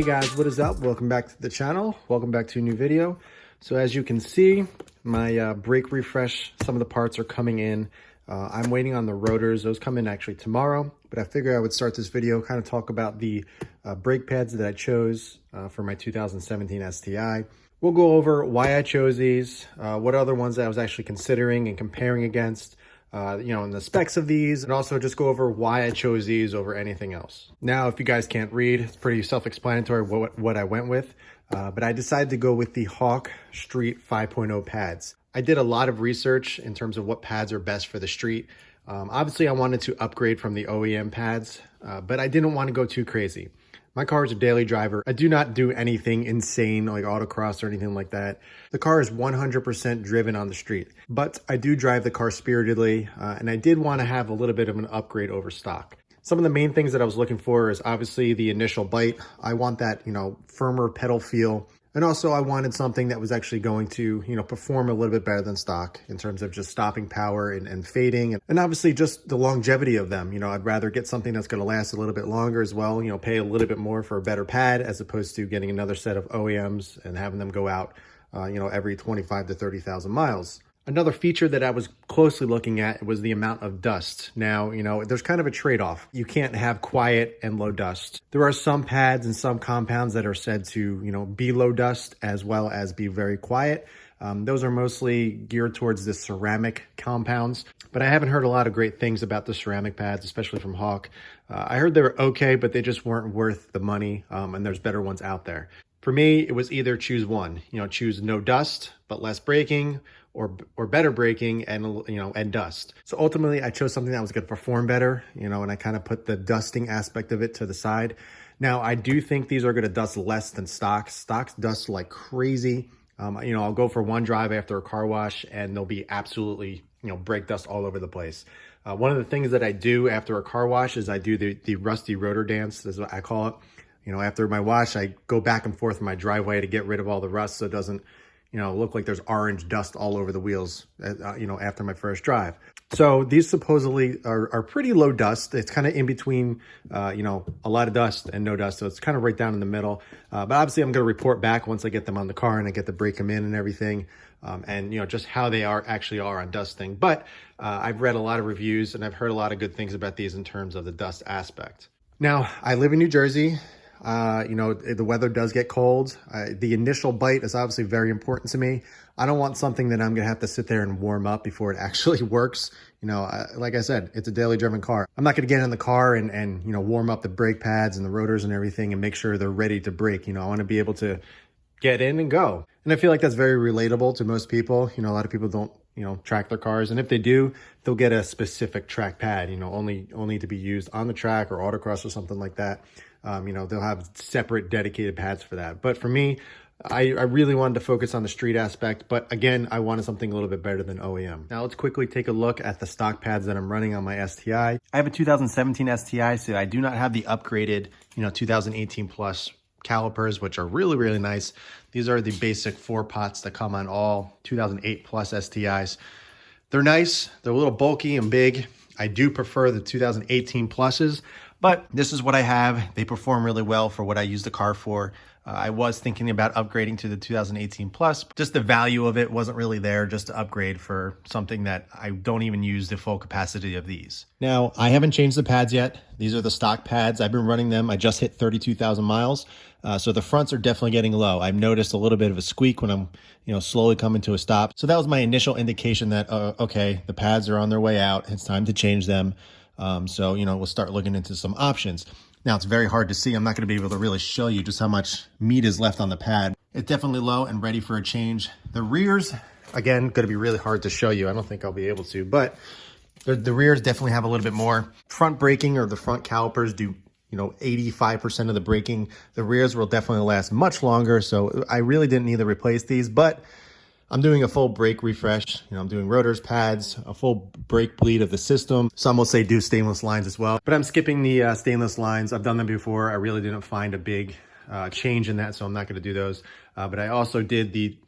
guys, what is up? Welcome back to the channel. Welcome back to a new video. So as you can see, my brake refresh, some of the parts are coming in. I'm waiting on the rotors. Those come in actually tomorrow, but I figured I would start this video, kind of talk about the brake pads that I chose for my 2017 STI. We'll go over why I chose these, what other ones that I was actually considering and comparing against, and the specs of these, and also just go over why I chose these over anything else. Now, if you guys can't read, it's pretty self-explanatory what I went with, but I decided to go with the Hawk Street 5.0 pads. I did a lot of research in terms of what pads are best for the street. Obviously, I wanted to upgrade from the OEM pads, but I didn't want to go too crazy. My car is a daily driver. I do not do anything insane like autocross or anything like that. The car is 100% driven on the street, but I do drive the car spiritedly, and I did want to have a little bit of an upgrade over stock. Some of the main things that I was looking for is obviously the initial bite. I want that, firmer pedal feel. And also I wanted something that was actually going to, perform a little bit better than stock in terms of just stopping power and fading. And obviously just the longevity of them. I'd rather get something that's going to last a little bit longer as well, pay a little bit more for a better pad as opposed to getting another set of OEMs and having them go out, every 25 to 30,000 miles. Another feature that I was closely looking at was the amount of dust. Now, there's kind of a trade-off. You can't have quiet and low dust. There are some pads and some compounds that are said to, be low dust as well as be very quiet. Those are mostly geared towards the ceramic compounds, but I haven't heard a lot of great things about the ceramic pads, especially from Hawk. I heard they were okay, but they just weren't worth the money, and there's better ones out there. For me, it was either choose one, choose no dust, but less braking, or better braking and dust. So ultimately I chose something that was going to perform better, and I kind of put the dusting aspect of it to the side. Now, I do think these are going to dust less than stock. Stocks dust like crazy. I'll go for one drive after a car wash and they'll be absolutely, brake dust all over the place. One of the things that I do after a car wash is I do the rusty rotor dance, is what I call it. After my wash, I go back and forth in my driveway to get rid of all the rust so it doesn't, look like there's orange dust all over the wheels, after my first drive. So these supposedly are pretty low dust. It's kind of in between, a lot of dust and no dust. So it's kind of right down in the middle. But obviously I'm going to report back once I get them on the car and I get to break them in and everything. And just how they actually are on dusting. But I've read a lot of reviews and I've heard a lot of good things about these in terms of the dust aspect. Now, I live in New Jersey. The weather does get cold. The initial bite is obviously very important to me. I don't want something that I'm going to have to sit there and warm up before it actually works. Like I said, it's a daily driven car. I'm not going to get in the car and warm up the brake pads and the rotors and everything and make sure they're ready to brake. I want to be able to get in and go. And I feel like that's very relatable to most people. A lot of people don't, track their cars. And if they do, they'll get a specific track pad, only to be used on the track or autocross or something like that. They'll have separate dedicated pads for that. But for me, I really wanted to focus on the street aspect. But again, I wanted something a little bit better than OEM. Now let's quickly take a look at the stock pads that I'm running on my STI. I have a 2017 STI, so I do not have the upgraded, 2018 plus calipers, which are really, really nice. These are the basic 4 pots that come on all 2008 plus STIs. They're nice. They're a little bulky and big. I do prefer the 2018 pluses, but this is what I have. They perform really well for what I use the car for. I was thinking about upgrading to the 2018 plus. Just the value of it wasn't really there just to upgrade for something that I don't even use the full capacity of these. Now, I haven't changed the pads yet. These are the stock pads. I've been running them. I just hit 32,000 miles. So the fronts are definitely getting low. I've noticed a little bit of a squeak when I'm, slowly coming to a stop. So that was my initial indication that, okay, the pads are on their way out. It's time to change them. So, we'll start looking into some options. Now, it's very hard to see. I'm not going to be able to really show you just how much meat is left on the pad. It's definitely low and ready for a change. The rears, again, going to be really hard to show you. I don't think I'll be able to, but the rears definitely have a little bit more. Front braking or the front calipers do 85% of the braking. The rears will definitely last much longer. So I really didn't need to replace these, but I'm doing a full brake refresh. I'm doing rotors, pads, a full brake bleed of the system. Some will say do stainless lines as well, but I'm skipping the stainless lines. I've done them before. I really didn't find a big change in that, so I'm not going to do those. But I also did the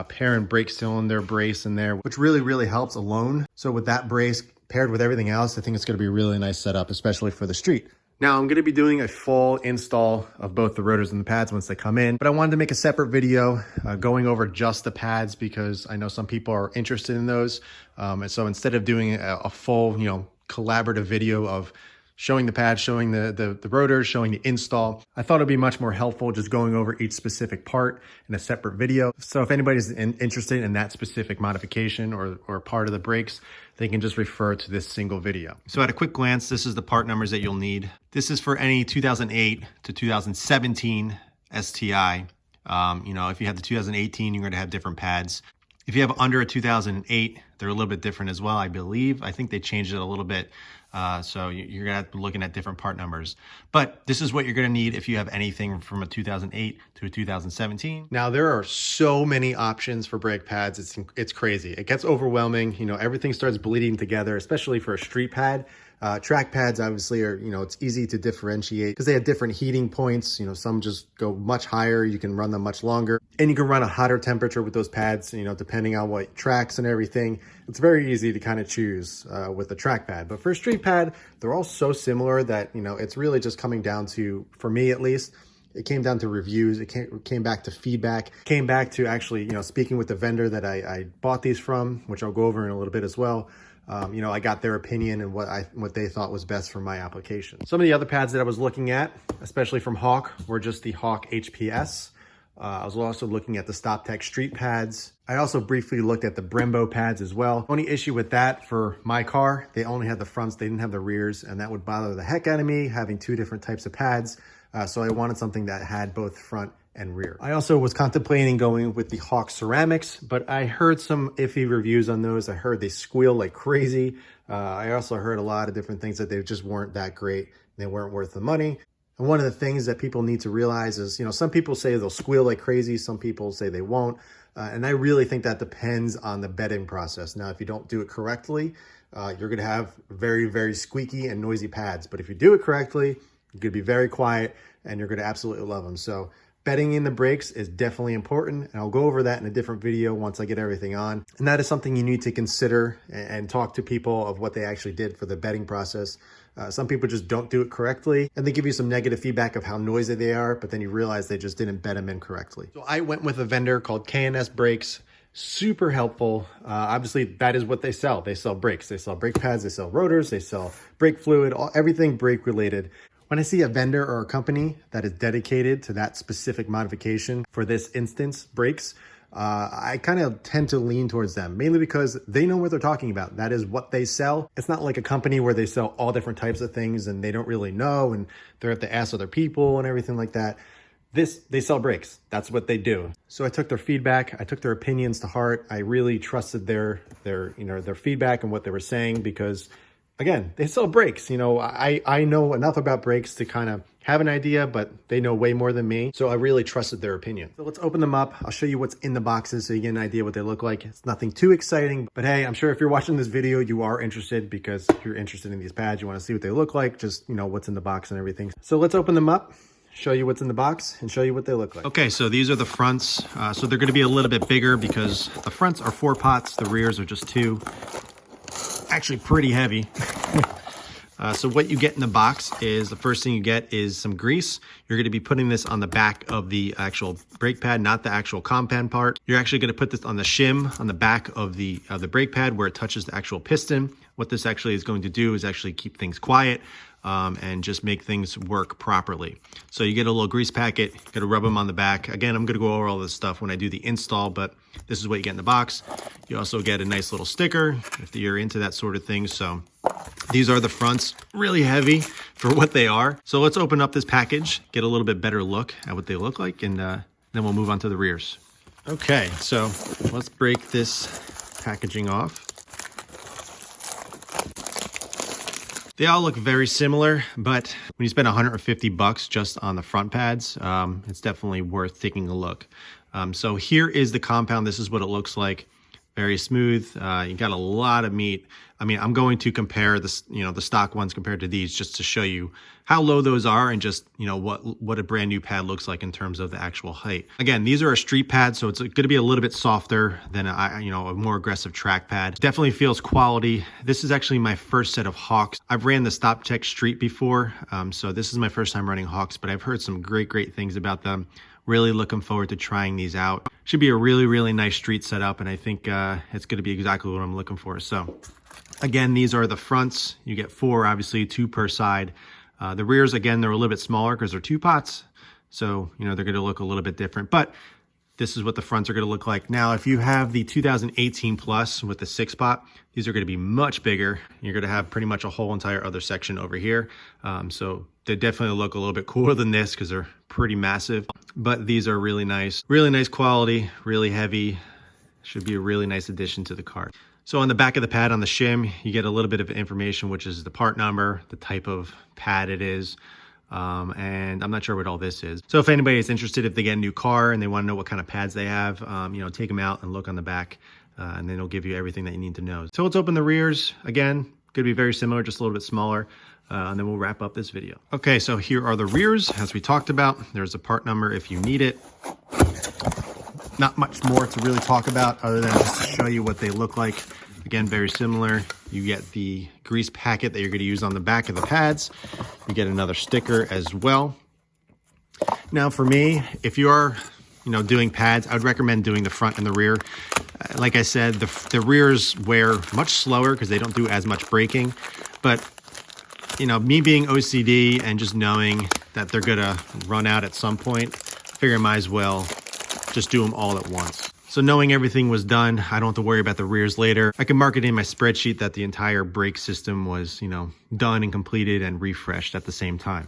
parent brake cylinder brace in there, which really, really helps alone. So with that brace paired with everything else, I think it's going to be a really nice setup, especially for the street. Now I'm going to be doing a full install of both the rotors and the pads once they come in, but I wanted to make a separate video going over just the pads because I know some people are interested in those. And so instead of doing a full, collaborative video of showing the pads, showing the rotors, showing the install, I thought it'd be much more helpful just going over each specific part in a separate video. So if anybody's interested in that specific modification or part of the brakes, they can just refer to this single video. So at a quick glance, this is the part numbers that you'll need. This is for any 2008 to 2017 STI. If you have the 2018, you're going to have different pads. If you have under a 2008, they're a little bit different as well, I believe. I think they changed it a little bit. So you're going to have to be looking at different part numbers. But this is what you're going to need if you have anything from a 2008 to a 2017. Now, there are so many options for brake pads. It's crazy. It gets overwhelming. Everything starts bleeding together, especially for a street pad. Track pads obviously are, it's easy to differentiate because they have different heating points. Some just go much higher. You can run them much longer and you can run a hotter temperature with those pads, depending on what tracks and everything. It's very easy to kind of choose with the track pad. But for a street pad, they're all so similar that, it's really just coming down to, for me at least, it came down to reviews. It came back to feedback, came back to actually, speaking with the vendor that I bought these from, which I'll go over in a little bit as well. I got their opinion and what they thought was best for my application. Some of the other pads that I was looking at, especially from Hawk, were just the Hawk HPS. I was also looking at the StopTech street pads. I also briefly looked at the Brembo pads as well. Only issue with that for my car, they only had the fronts, they didn't have the rears, and that would bother the heck out of me having two different types of pads. So I wanted something that had both front and rear. I also was contemplating going with the Hawk ceramics, but I heard some iffy reviews on those. I heard they squeal like crazy. I also heard a lot of different things that they just weren't that great. They weren't worth the money. And one of the things that people need to realize is, some people say they'll squeal like crazy. Some people say they won't. And I really think that depends on the bedding process. Now, if you don't do it correctly, you're going to have very, very squeaky and noisy pads. But if you do it correctly, you're going to be very quiet and you're going to absolutely love them. So bedding in the brakes is definitely important, and I'll go over that in a different video once I get everything on. And that is something you need to consider and talk to people of what they actually did for the bedding process. Some people just don't do it correctly, and they give you some negative feedback of how noisy they are, but then you realize they just didn't bed them in correctly. So I went with a vendor called K&S Brakes. Super helpful. Obviously, that is what they sell. They sell brakes. They sell brake pads. They sell rotors. They sell brake fluid, everything brake related. When I see a vendor or a company that is dedicated to that specific modification, for this instance, brakes, I kind of tend to lean towards them, mainly because they know what they're talking about. That is what they sell. It's not like a company where they sell all different types of things and they don't really know and they're at the ask other people and everything like that. They sell brakes. That's what they do. So I took their feedback. I took their opinions to heart. I really trusted their feedback and what they were saying because, again, they sell brakes. I know enough about brakes to kind of have an idea, but they know way more than me. So I really trusted their opinion. So let's open them up. I'll show you what's in the boxes so you get an idea what they look like. It's nothing too exciting, but hey, I'm sure if you're watching this video, you are interested because if you're interested in these pads, you want to see what they look like, just, what's in the box and everything. So let's open them up, show you what's in the box and show you what they look like. Okay, so these are the fronts. So they're going to be a little bit bigger because the fronts are 4 pots. The rears are just 2. Actually pretty heavy. So what you get in the box is, the first thing you get is some grease. You're going to be putting this on the back of the actual brake pad, not the actual compound part. You're actually going to put this on the shim on the back of the brake pad where it touches the actual piston. What this actually is going to do is actually keep things quiet and just make things work properly. So you get a little grease packet, you got to rub them on the back. Again, I'm going to go over all this stuff when I do the install, but this is what you get in the box. You also get a nice little sticker if you're into that sort of thing. So these are the fronts, really heavy for what they are. So let's open up this package, get a little bit better look at what they look like, and then we'll move on to the rears. Okay, so let's break this packaging off. They all look very similar, but when you spend $150 just on the front pads, it's definitely worth taking a look. So here is the compound. This is what it looks like. very smooth. You got a lot of meat. I mean, I'm going to compare this, the stock ones compared to these just to show you how low those are and just, what a brand new pad looks like in terms of the actual height. Again, these are a street pad, so it's going to be a little bit softer than a more aggressive track pad. Definitely feels quality. This is actually my first set of Hawks. I've ran the Stop Tech Street before, so this is my first time running Hawks, but I've heard some great things about them. Really looking forward to trying these out. Should be a really nice street setup, and I think it's going to be exactly what I'm looking for. So again, these are the fronts. You get 4, obviously 2 per side. The rears, again, they're a little bit smaller because they're 2 pots. So, they're going to look a little bit different, but this is what the fronts are going to look like. Now, if you have the 2018 Plus with the 6-pot, these are going to be much bigger. You're going to have pretty much a whole entire other section over here. So they definitely look a little bit cooler than this because they're pretty massive. But these are really nice quality, really heavy. Should be a really nice addition to the car. So on the back of the pad on the shim, you get a little bit of information, which is the part number, the type of pad it is. And I'm not sure what all this is. So if anybody is interested, if they get a new car and they want to know what kind of pads they have, take them out and look on the back, and then it'll give you everything that you need to know. So let's open the rears. Again, going to be very similar, just a little bit smaller. And then we'll wrap up this video. Okay, so here are the rears, as we talked about. There's a part number if you need it. Not much more to really talk about other than just to show you what they look like. Again, very similar. You get the grease packet that you're going to use on the back of the pads. You get another sticker as well. Now for me, if you are doing pads, I would recommend doing the front and the rear. Like I said, the rears wear much slower because they don't do as much braking. But me being OCD and just knowing that they're gonna run out at some point, I figure I might as well just do them all at once. So knowing everything was done, I don't have to worry about the rears later. I can mark it in my spreadsheet that the entire brake system was, done and completed and refreshed at the same time.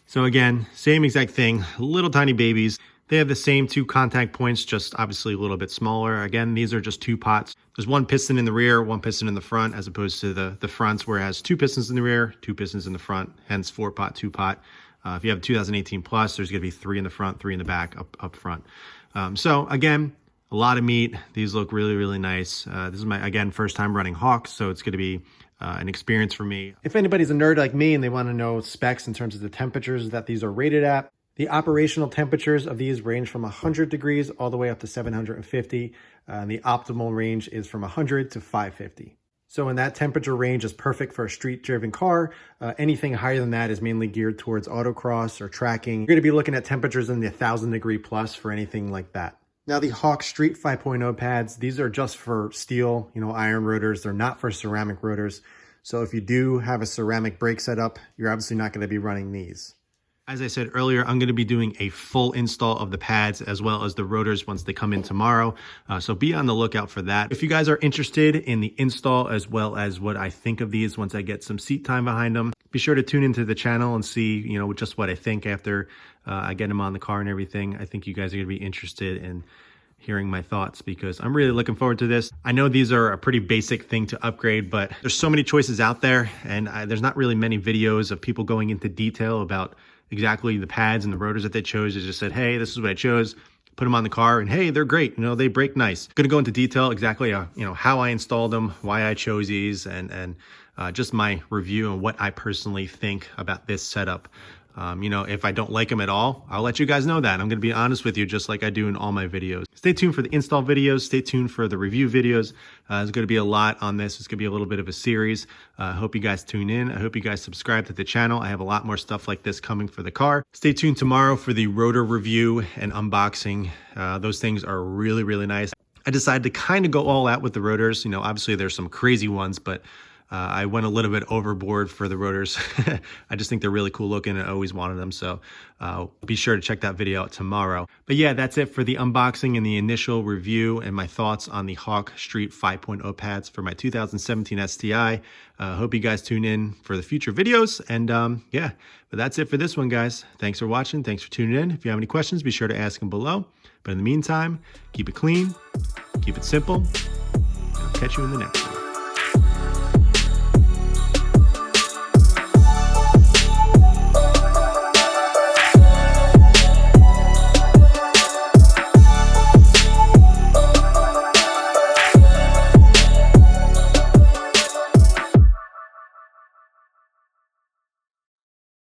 So again, same exact thing, little tiny babies. They have the same 2 contact points, just obviously a little bit smaller. Again, these are just 2 pots. There's 1 piston in the rear, 1 piston in the front, as opposed to the fronts where it has 2 pistons in the rear, 2 pistons in the front, hence 4-pot, 2-pot. If you have a 2018 Plus, there's gonna be 3 in the front, 3 in the back, up front. So again, a lot of meat. These look really nice. This is my, again, first time running Hawks, so it's gonna be an experience for me. If anybody's a nerd like me and they wanna know specs in terms of the temperatures that these are rated at, the operational temperatures of these range from 100 degrees all the way up to 750, and the optimal range is from 100 to 550. So in that temperature range is perfect for a street-driven car. Anything higher than that is mainly geared towards autocross or tracking. You're gonna be looking at temperatures in the 1,000-degree plus for anything like that. Now the Hawk Street 5.0 pads, these are just for steel, iron rotors. They're not for ceramic rotors. So if you do have a ceramic brake setup, you're obviously not gonna be running these. As I said earlier, I'm going to be doing a full install of the pads as well as the rotors once they come in tomorrow. So be on the lookout for that. If you guys are interested in the install as well as what I think of these once I get some seat time behind them, be sure to tune into the channel and see, just what I think after I get them on the car and everything. I think you guys are going to be interested in hearing my thoughts because I'm really looking forward to this. I know these are a pretty basic thing to upgrade, but there's so many choices out there and there's not really many videos of people going into detail about exactly the pads and the rotors that they chose. They just said, hey, this is what I chose, put them on the car, and hey, they're great. They brake nice. I'm gonna go into detail exactly, how I installed them, why I chose these, and just my review and what I personally think about this setup. If I don't like them at all, I'll let you guys know that. I'm going to be honest with you, just like I do in all my videos. Stay tuned for the install videos. Stay tuned for the review videos. There's going to be a lot on this. It's going to be a little bit of a series. I hope you guys tune in. I hope you guys subscribe to the channel. I have a lot more stuff like this coming for the car. Stay tuned tomorrow for the rotor review and unboxing. Those things are really nice. I decided to kind of go all out with the rotors. Obviously there's some crazy ones, but I went a little bit overboard for the rotors. I just think they're really cool looking and I always wanted them. So be sure to check that video out tomorrow. But yeah, that's it for the unboxing and the initial review and my thoughts on the Hawk Street 5.0 pads for my 2017 STI. Hope you guys tune in for the future videos. And yeah, but that's it for this one, guys. Thanks for watching. Thanks for tuning in. If you have any questions, be sure to ask them below. But in the meantime, keep it clean, keep it simple. I'll catch you in the next one.